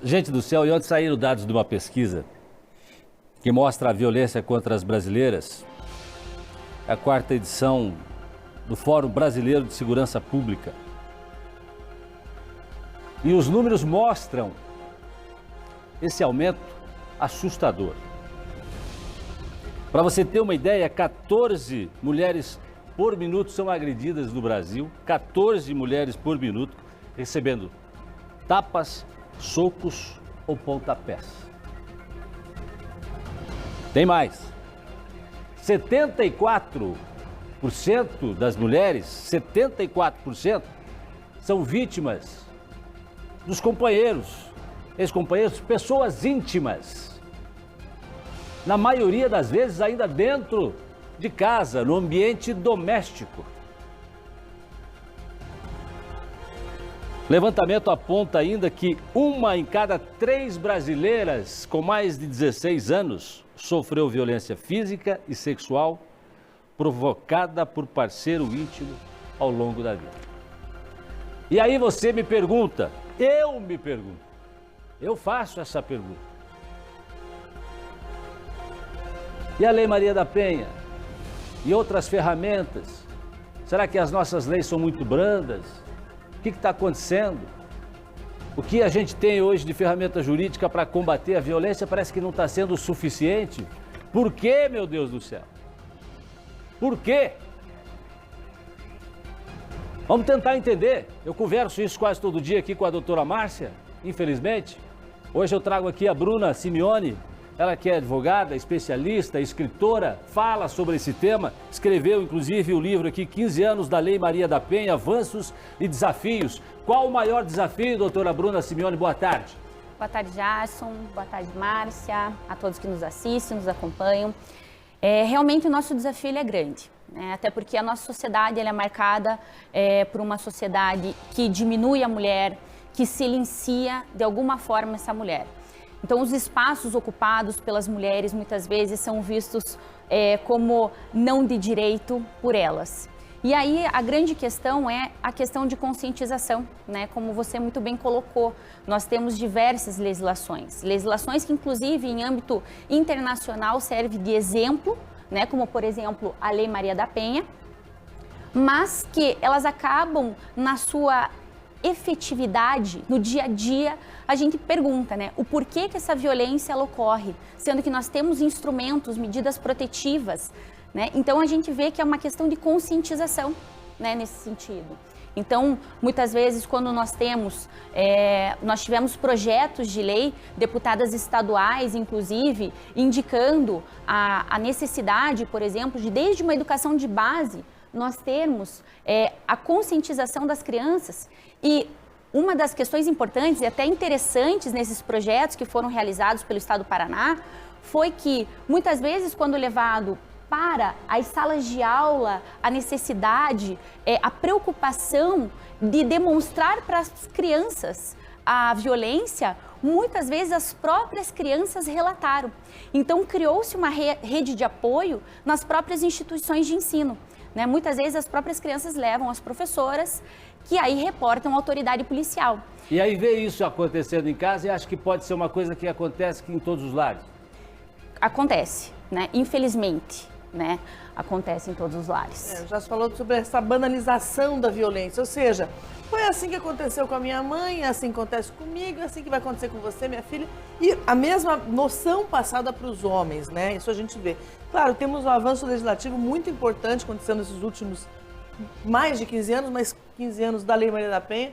Gente do céu, e ontem saíram dados de uma pesquisa que mostra a violência contra as brasileiras. É a 4ª edição do Fórum Brasileiro de Segurança Pública. E os números mostram esse aumento assustador. Para você ter uma ideia, 14 mulheres por minuto são agredidas no Brasil, 14 mulheres por minuto recebendo tapas, socos ou pontapés. Tem mais. 74% das mulheres, 74% são vítimas dos companheiros, ex-companheiros, pessoas íntimas. Na maioria das vezes ainda dentro de casa, no ambiente doméstico. Levantamento aponta ainda que 1 em cada 3 brasileiras com mais de 16 anos sofreu violência física e sexual provocada por parceiro íntimo ao longo da vida. E aí você me pergunta, eu faço essa pergunta. E a Lei Maria da Penha? E outras ferramentas? Será que as nossas leis são muito brandas? O que está acontecendo? O que a gente tem hoje de ferramenta jurídica para combater a violência parece que não está sendo o suficiente. Por quê, meu Deus do céu? Por quê? Vamos tentar entender. Eu converso isso quase todo dia aqui com a doutora Márcia, infelizmente. Hoje eu trago aqui a Bruna Simeone, ela que é advogada, especialista, escritora, fala sobre esse tema, escreveu inclusive o livro aqui, 15 anos da Lei Maria da Penha, avanços e desafios. Qual o maior desafio, doutora Bruna Simeone? Boa tarde. Boa tarde, Jason. Boa tarde, Márcia, a todos que nos assistem, nos acompanham. Realmente o nosso desafio ele é grande, né? Até porque a nossa sociedade ela é marcada por uma sociedade que diminui a mulher, que silencia de alguma forma essa mulher. Então, os espaços ocupados pelas mulheres muitas vezes são vistos como não de direito por elas. E aí a grande questão é a questão de conscientização, né? Como você muito bem colocou, nós temos diversas legislações que inclusive em âmbito internacional servem de exemplo, né? Como por exemplo a Lei Maria da Penha, mas que elas acabam na sua efetividade, no dia a dia, a gente pergunta, né, o porquê que essa violência ela ocorre, sendo que nós temos instrumentos, medidas protetivas, né? Então a gente vê que é uma questão de conscientização, né, nesse sentido. Então, muitas vezes, quando nós tivemos projetos de lei, deputadas estaduais, inclusive, indicando a necessidade, por exemplo, de desde uma educação de base, nós termos a conscientização das crianças. E uma das questões importantes e até interessantes nesses projetos que foram realizados pelo Estado do Paraná foi que, muitas vezes, quando levado para as salas de aula, a necessidade, a preocupação de demonstrar para as crianças a violência, muitas vezes as próprias crianças relataram. Então, criou-se uma rede de apoio nas próprias instituições de ensino, né? Muitas vezes as próprias crianças levam as professoras, que aí reportam a autoridade policial. E aí vê isso acontecendo em casa e acho que pode ser uma coisa que acontece aqui em todos os lares. Acontece, né? Infelizmente, né? Acontece em todos os lares. Já se falou sobre essa banalização da violência, ou seja, foi assim que aconteceu com a minha mãe, é assim que acontece comigo, é assim que vai acontecer com você, minha filha. E a mesma noção passada para os homens, né? Isso a gente vê. Claro, temos um avanço legislativo muito importante acontecendo nesses últimos mais de 15 anos, mas 15 anos da Lei Maria da Penha,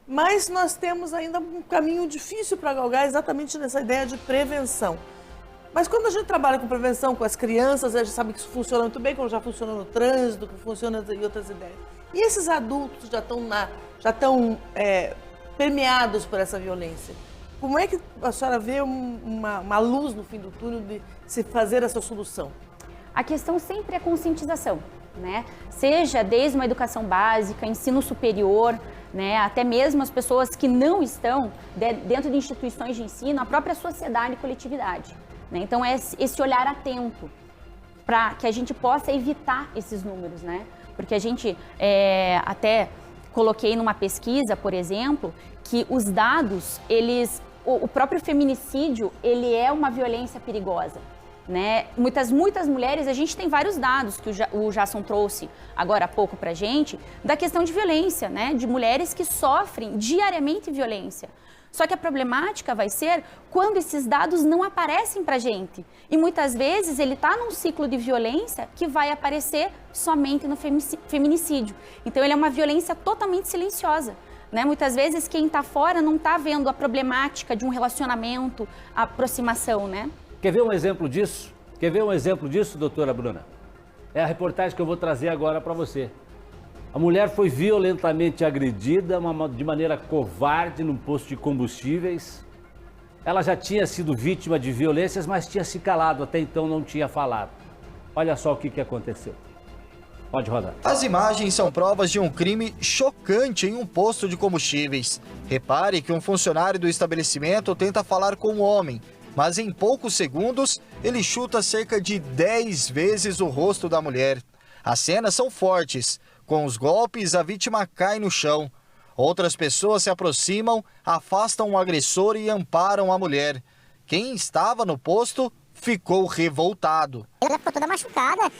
mas nós temos ainda um caminho difícil para galgar exatamente nessa ideia de prevenção. Mas quando a gente trabalha com prevenção com as crianças, a gente sabe que isso funciona muito bem, como já funciona no trânsito, que funciona em outras ideias. E esses adultos já estão permeados por essa violência. Como é que a senhora vê uma luz no fim do túnel de se fazer essa solução? A questão sempre é conscientização, né? Seja desde uma educação básica, ensino superior, né? Até mesmo as pessoas que não estão dentro de instituições de ensino, a própria sociedade e coletividade, né? Então é esse olhar atento para que a gente possa evitar esses números, né? Porque a gente até coloquei numa pesquisa, por exemplo, que os dados, eles o próprio feminicídio, ele é uma violência perigosa, né? Muitas mulheres, a gente tem vários dados que o Jasson trouxe agora há pouco pra gente, da questão de violência, né? De mulheres que sofrem diariamente violência. Só que a problemática vai ser quando esses dados não aparecem pra gente. E muitas vezes ele está num ciclo de violência que vai aparecer somente no feminicídio. Então ele é uma violência totalmente silenciosa, né? Muitas vezes quem está fora não está vendo a problemática de um relacionamento, a aproximação, né? Quer ver um exemplo disso? Quer ver um exemplo disso, doutora Bruna? É a reportagem que eu vou trazer agora para você. A mulher foi violentamente agredida de maneira covarde num posto de combustíveis. Ela já tinha sido vítima de violências, mas tinha se calado, até então não tinha falado. Olha só o que aconteceu. Pode rodar. As imagens são provas de um crime chocante em um posto de combustíveis. Repare que um funcionário do estabelecimento tenta falar com o homem, mas em poucos segundos ele chuta cerca de 10 vezes o rosto da mulher. As cenas são fortes. Com os golpes, a vítima cai no chão. Outras pessoas se aproximam, afastam o agressor e amparam a mulher. Quem estava no posto ficou revoltado. Ela ficou toda machucada,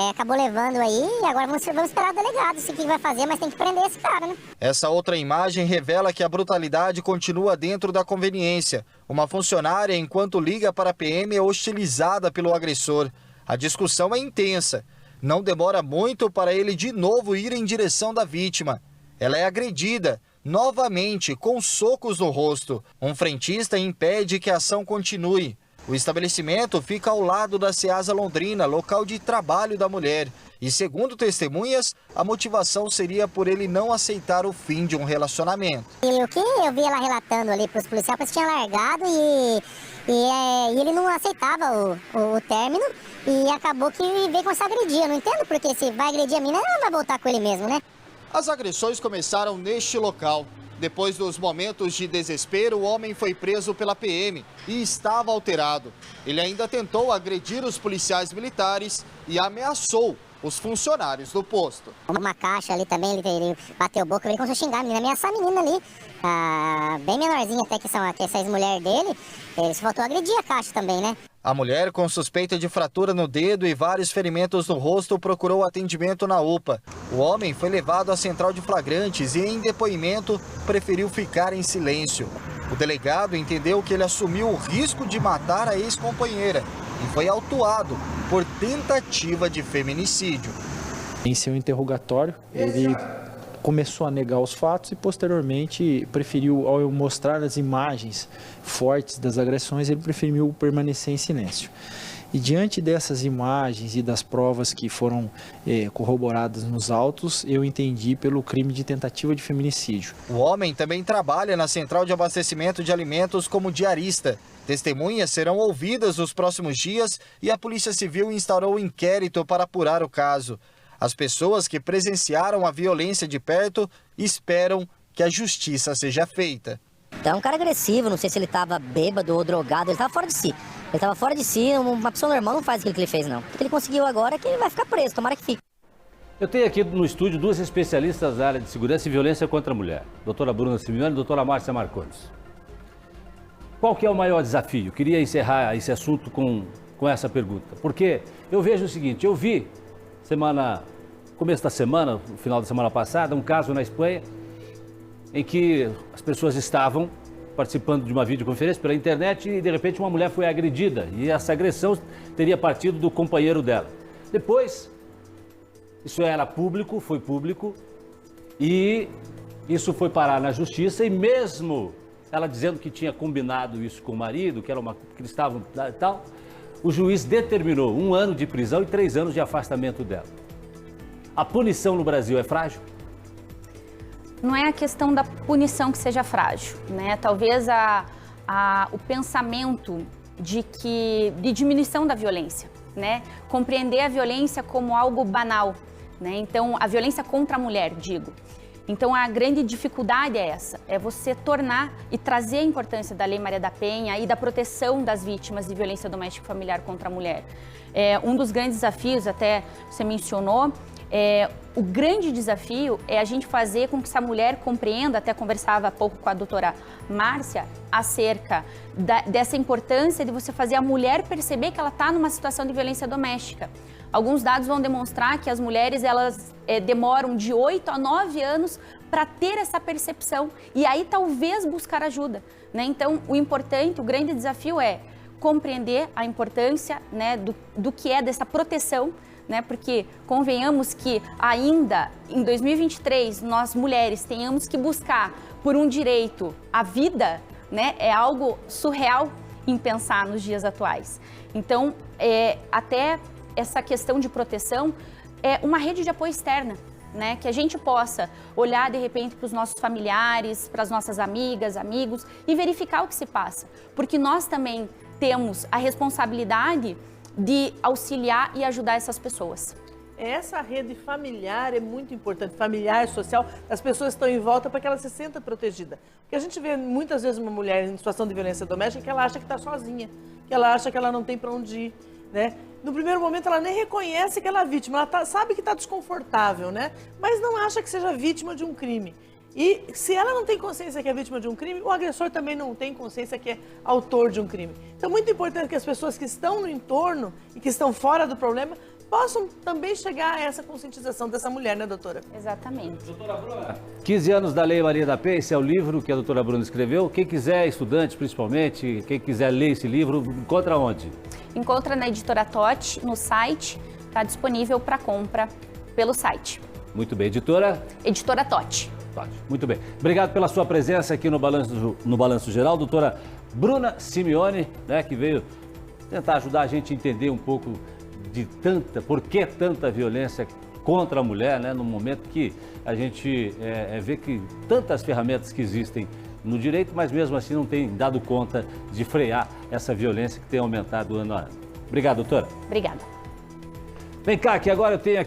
acabou levando aí e agora vamos esperar o delegado, sei o que vai fazer, mas tem que prender esse cara, né? Essa outra imagem revela que a brutalidade continua dentro da conveniência. Uma funcionária, enquanto liga para a PM, é hostilizada pelo agressor. A discussão é intensa. Não demora muito para ele de novo ir em direção da vítima. Ela é agredida, novamente, com socos no rosto. Um frentista impede que a ação continue. O estabelecimento fica ao lado da Ceasa Londrina, local de trabalho da mulher. E segundo testemunhas, a motivação seria por ele não aceitar o fim de um relacionamento. E o que eu vi ela relatando ali para os policiais, parece que tinha largado e ele não aceitava o término e acabou que veio começar a agredir. Eu não entendo porque se vai agredir a mina, ela vai voltar com ele mesmo, né? As agressões começaram neste local. Depois dos momentos de desespero, o homem foi preso pela PM e estava alterado. Ele ainda tentou agredir os policiais militares e ameaçou os funcionários do posto. Uma caixa ali também, ele bateu boca, ele começou a xingar a menina, ameaçar a menina ali, bem menorzinha até que essa ex-mulher dele, ele se voltou a agredir a caixa também, né? A mulher, com suspeita de fratura no dedo e vários ferimentos no rosto, procurou atendimento na UPA. O homem foi levado à central de flagrantes e, em depoimento, preferiu ficar em silêncio. O delegado entendeu que ele assumiu o risco de matar a ex-companheira e foi autuado por tentativa de feminicídio. Em seu interrogatório, ele começou a negar os fatos e, posteriormente, preferiu, ao mostrar as imagens fortes das agressões, ele preferiu permanecer em silêncio. E diante dessas imagens e das provas que foram corroboradas nos autos, eu entendi pelo crime de tentativa de feminicídio. O homem também trabalha na central de abastecimento de alimentos como diarista. Testemunhas serão ouvidas nos próximos dias e a Polícia Civil instaurou um inquérito para apurar o caso. As pessoas que presenciaram a violência de perto esperam que a justiça seja feita. Então é um cara agressivo, não sei se ele estava bêbado ou drogado, ele estava fora de si. Ele estava fora de si, uma pessoa normal não faz aquilo que ele fez, não. O que ele conseguiu agora é que ele vai ficar preso, tomara que fique. Eu tenho aqui no estúdio duas especialistas da área de segurança e violência contra a mulher. Doutora Bruna Simeone e doutora Márcia Marcondes. Qual que é o maior desafio? Eu queria encerrar esse assunto com essa pergunta. Porque eu vejo o seguinte, eu vi começo da semana, no final da semana passada, um caso na Espanha em que as pessoas estavam participando de uma videoconferência pela internet e de repente uma mulher foi agredida e essa agressão teria partido do companheiro dela. Depois, isso era público, foi público e isso foi parar na justiça e mesmo ela dizendo que tinha combinado isso com o marido, que eles estavam e tal, o juiz determinou 1 ano de prisão e 3 anos de afastamento dela. A punição no Brasil é frágil? Não é a questão da punição que seja frágil, né? Talvez o pensamento de diminuição da violência, né? Compreender a violência como algo banal, né? Então, a violência contra a mulher, digo. Então, a grande dificuldade é essa, é você tornar e trazer a importância da Lei Maria da Penha e da proteção das vítimas de violência doméstica e familiar contra a mulher. Um dos grandes desafios, até você mencionou, O grande desafio é a gente fazer com que essa mulher compreenda, até conversava há pouco com a doutora Márcia, acerca dessa importância de você fazer a mulher perceber que ela está numa situação de violência doméstica. Alguns dados vão demonstrar que as mulheres elas demoram de 8 a 9 anos para ter essa percepção e aí talvez buscar ajuda, né? Então, o importante, o grande desafio é compreender a importância, né, do que é dessa proteção, né? Porque convenhamos que ainda em 2023 nós mulheres tenhamos que buscar por um direito à vida, né? É algo surreal em pensar nos dias atuais. Então, até essa questão de proteção é uma rede de apoio externa, né? Que a gente possa olhar de repente para os nossos familiares, para as nossas amigas, amigos e verificar o que se passa, porque nós também temos a responsabilidade de auxiliar e ajudar essas pessoas. Essa rede familiar é muito importante, familiar, social, as pessoas estão em volta para que ela se sinta protegida. Porque a gente vê muitas vezes uma mulher em situação de violência doméstica que ela acha que está sozinha, que ela acha que ela não tem para onde ir, né? No primeiro momento ela nem reconhece que ela é vítima, ela sabe que está desconfortável, né? Mas não acha que seja vítima de um crime. E se ela não tem consciência que é vítima de um crime, o agressor também não tem consciência que é autor de um crime. Então é muito importante que as pessoas que estão no entorno e que estão fora do problema possam também chegar a essa conscientização dessa mulher, né, doutora? Exatamente. Doutora Bruna, 15 anos da Lei Maria da Penha, esse é o livro que a doutora Bruna escreveu. Quem quiser, estudante principalmente, quem quiser ler esse livro, encontra onde? Encontra na Editora Totti, no site, está disponível para compra pelo site. Muito bem, editora? Editora Totti. Muito bem. Obrigado pela sua presença aqui no Balanço Geral, doutora Bruna Simeone, né, que veio tentar ajudar a gente a entender um pouco de por que tanta violência contra a mulher, né, no momento que a gente vê que tantas ferramentas que existem no direito, mas mesmo assim não tem dado conta de frear essa violência que tem aumentado ano a ano. Obrigado, doutora. Obrigada. Vem cá, que agora eu tenho aqui